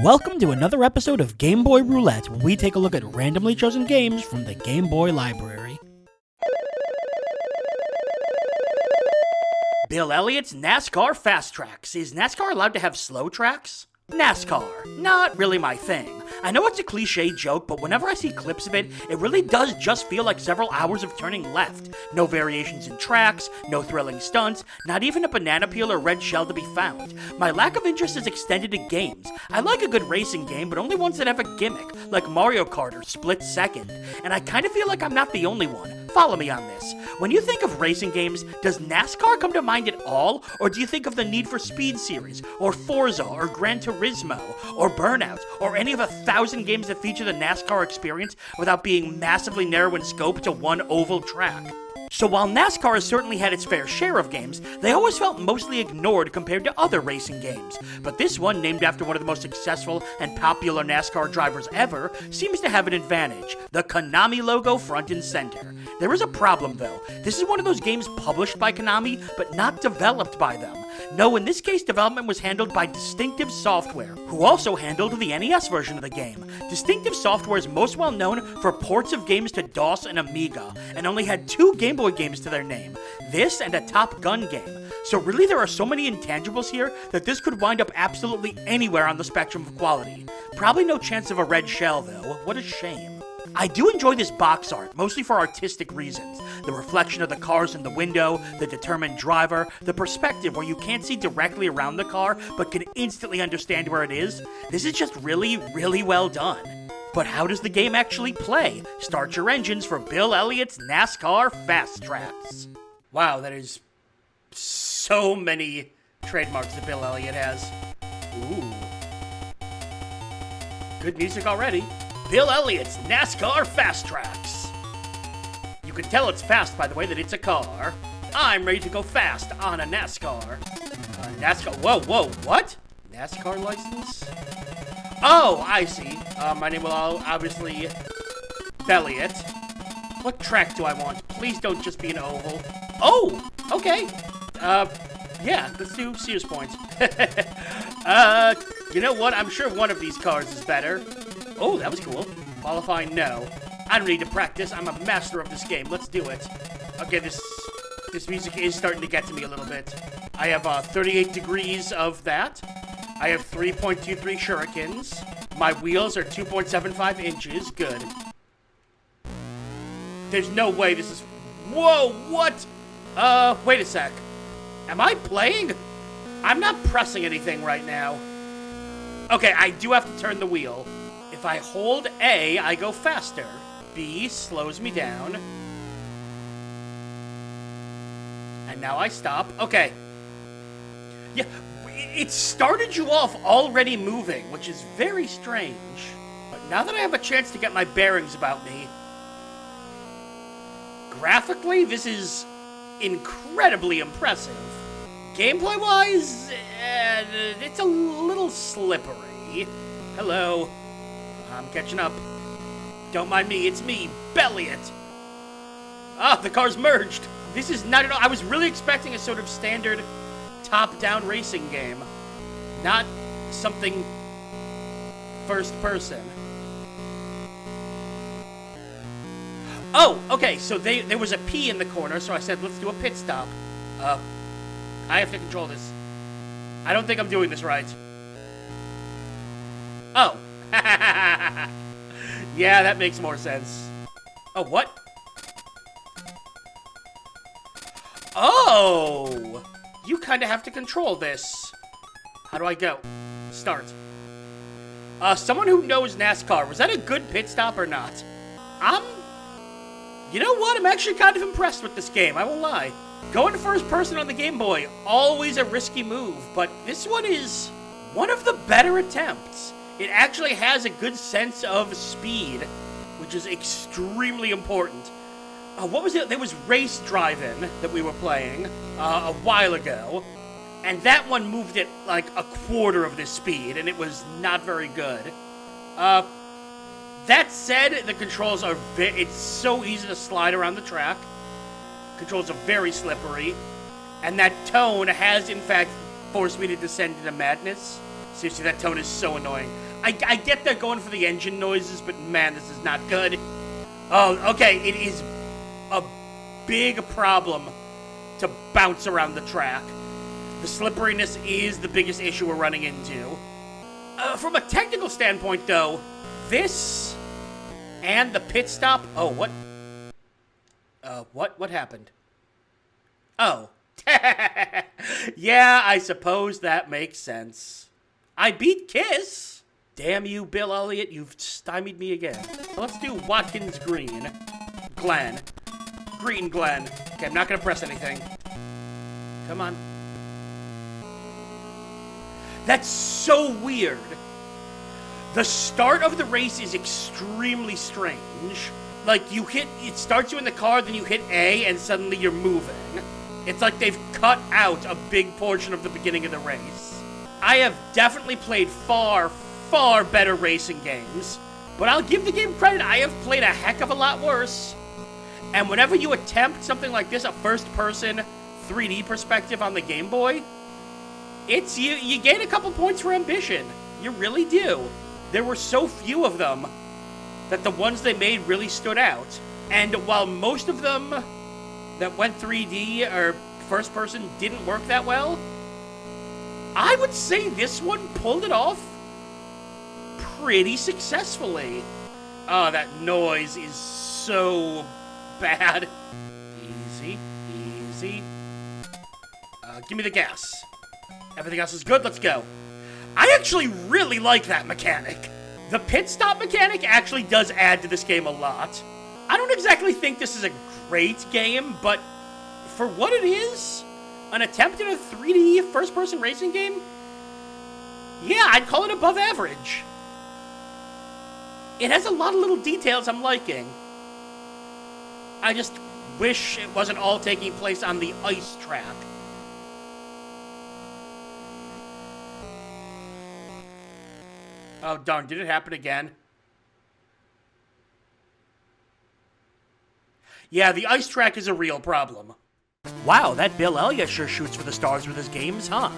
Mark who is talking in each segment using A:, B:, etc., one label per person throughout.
A: Welcome to another episode of Game Boy Roulette, where we take a look at randomly chosen games from the Game Boy library. Bill Elliott's NASCAR Fast Tracks. Is NASCAR allowed to have slow tracks? NASCAR. Not really my thing. I know it's a cliche joke, but whenever I see clips of it, it really does just feel like several hours of turning left. No variations in tracks, no thrilling stunts, not even a banana peel or red shell to be found. My lack of interest is extended to games. I like a good racing game, but only ones that have a gimmick, like Mario Kart or Split Second. And I kind of feel like I'm not the only one. Follow me on this. When you think of racing games, does NASCAR come to mind at all? Or do you think of the Need for Speed series, or Forza, or Gran Turismo, or Burnout, or any of 1,000 games that feature the NASCAR experience without being massively narrow in scope to one oval track? So while NASCAR has certainly had its fair share of games, they always felt mostly ignored compared to other racing games. But this one, named after one of the most successful and popular NASCAR drivers ever, seems to have an advantage: the Konami logo front and center. There is a problem though. This is one of those games published by Konami, but not developed by them. No, in this case, development was handled by Distinctive Software, who also handled the NES version of the game. Distinctive Software is most well known for ports of games to DOS and Amiga, and only had 2 Game Boy games to their name, this and a Top Gun game. So really there are so many intangibles here that this could wind up absolutely anywhere on the spectrum of quality. Probably no chance of a red shell though, what a shame. I do enjoy this box art, mostly for artistic reasons. The reflection of the cars in the window, the determined driver, the perspective where you can't see directly around the car but can instantly understand where it is. This is just really, really well done. But how does the game actually play? Start your engines for Bill Elliott's NASCAR Fast Tracks. Wow, that is so many trademarks that Bill Elliott has. Ooh. Good music already. Bill Elliott's NASCAR Fast Tracks. You can tell it's fast by the way that it's a car. I'm ready to go fast on a NASCAR. NASCAR, whoa, what? NASCAR license? Oh, I see. My name will obviously Elliott. What track do I want? Please don't just be an oval. Oh, okay. Yeah, let's do Sears Point. You know what? I'm sure one of these cars is better. Oh, that was cool. Qualifying, no. I don't need to practice. I'm a master of this game. Let's do it. Okay, this music is starting to get to me a little bit. I have 38 degrees of that. I have 3.23 shurikens. My wheels are 2.75 inches. Good. There's no way this is... Whoa, what? Wait a sec. Am I playing? I'm not pressing anything right now. Okay, I do have to turn the wheel. If I hold A, I go faster. B slows me down. And now I stop. Okay. Yeah, it started you off already moving, which is very strange. But now that I have a chance to get my bearings about me, graphically, this is incredibly impressive. Gameplay-wise, it's a little slippery. Hello. I'm catching up. Don't mind me, it's me, Elliott. Ah, the cars merged. This is not at all... I was really expecting a sort of standard top-down racing game. Not something first person. Oh, okay, so there was a P in the corner, so I said, let's do a pit stop. I have to control this. I don't think I'm doing this right. Oh. Yeah, that makes more sense. Oh, what? Oh! You kind of have to control this. How do I go? Start. Someone who knows NASCAR, was that a good pit stop or not? You know what? I'm actually kind of impressed with this game, I won't lie. Going first person on the Game Boy, always a risky move, but this one is one of the better attempts. It actually has a good sense of speed, which is extremely important. What was it? There was Race Driving that we were playing a while ago, and that one moved at like a quarter of this speed, and it was not very good. That said, the controls are it's so easy to slide around the track. Controls are very slippery, and that tone has, in fact, forced me to descend into madness. Seriously, that tone is so annoying. I get they're going for the engine noises, but man, this is not good. Oh, okay, it is a big problem to bounce around the track. The slipperiness is the biggest issue we're running into. From a technical standpoint, though, this and the pit stop... Oh, what? What happened? Oh. Yeah, I suppose that makes sense. I beat Kiss. Damn you, Bill Elliott, you've stymied me again. Let's do Watkins Green. Glen. Green Glen. Okay, I'm not gonna press anything. Come on. That's so weird. The start of the race is extremely strange. Like, it starts you in the car, then you hit A, and suddenly you're moving. It's like they've cut out a big portion of the beginning of the race. I have definitely played far, far better racing games, but I'll give the game credit, I have played a heck of a lot worse. And whenever you attempt something like this, a first-person 3D perspective on the Game Boy, it's you gain a couple points for ambition. You really do. There were so few of them that the ones they made really stood out. And while most of them that went 3D or first person didn't work that well, I would say this one pulled it off pretty successfully. Oh, that noise is so bad. Easy, easy. Give me the gas. Everything else is good, let's go. I actually really like that mechanic. The pit stop mechanic actually does add to this game a lot. I don't exactly think this is a great game, but for what it is, an attempt at a 3D first-person racing game, yeah, I'd call it above average. It has a lot of little details I'm liking. I just wish it wasn't all taking place on the ice track. Oh, darn, did it happen again? Yeah, the ice track is a real problem. Wow, that Bill Elliott sure shoots for the stars with his games, huh?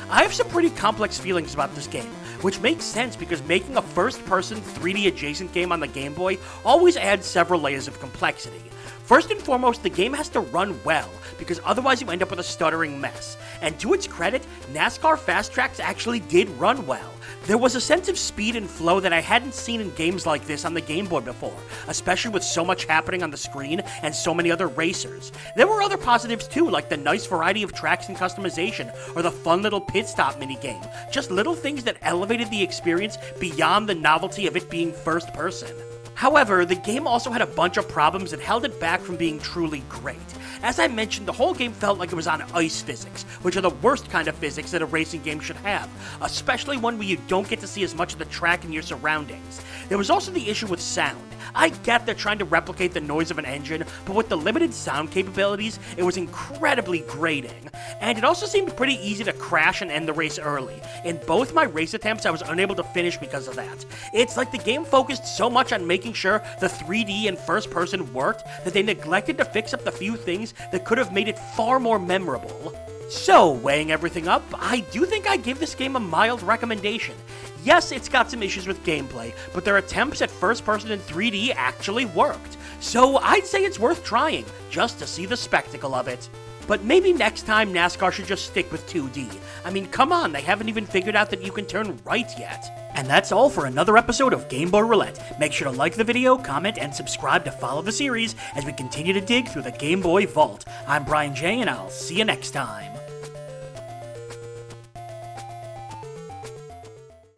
A: I have some pretty complex feelings about this game, which makes sense because making a first-person 3D adjacent game on the Game Boy always adds several layers of complexity. First and foremost, the game has to run well, because otherwise you end up with a stuttering mess. And to its credit, NASCAR Fast Tracks actually did run well. There was a sense of speed and flow that I hadn't seen in games like this on the Game Boy before, especially with so much happening on the screen and so many other racers. There were other positives too, like the nice variety of tracks and customization, or the fun little pit stop minigame. Just little things that elevated the experience beyond the novelty of it being first person. However, the game also had a bunch of problems that held it back from being truly great. As I mentioned, the whole game felt like it was on ice physics, which are the worst kind of physics that a racing game should have, especially one where you don't get to see as much of the track and your surroundings. There was also the issue with sound. I get they're trying to replicate the noise of an engine, but with the limited sound capabilities, it was incredibly grating. And it also seemed pretty easy to crash and end the race early. In both my race attempts, I was unable to finish because of that. It's like the game focused so much on making sure the 3D and first person worked that they neglected to fix up the few things that could have made it far more memorable. So, weighing everything up, I do think I give this game a mild recommendation. Yes, it's got some issues with gameplay, but their attempts at first person in 3D actually worked. So I'd say it's worth trying, just to see the spectacle of it. But maybe next time NASCAR should just stick with 2D. I mean, come on, they haven't even figured out that you can turn right yet. And that's all for another episode of Game Boy Roulette. Make sure to like the video, comment, and subscribe to follow the series as we continue to dig through the Game Boy vault. I'm Brian J, and I'll see you next time.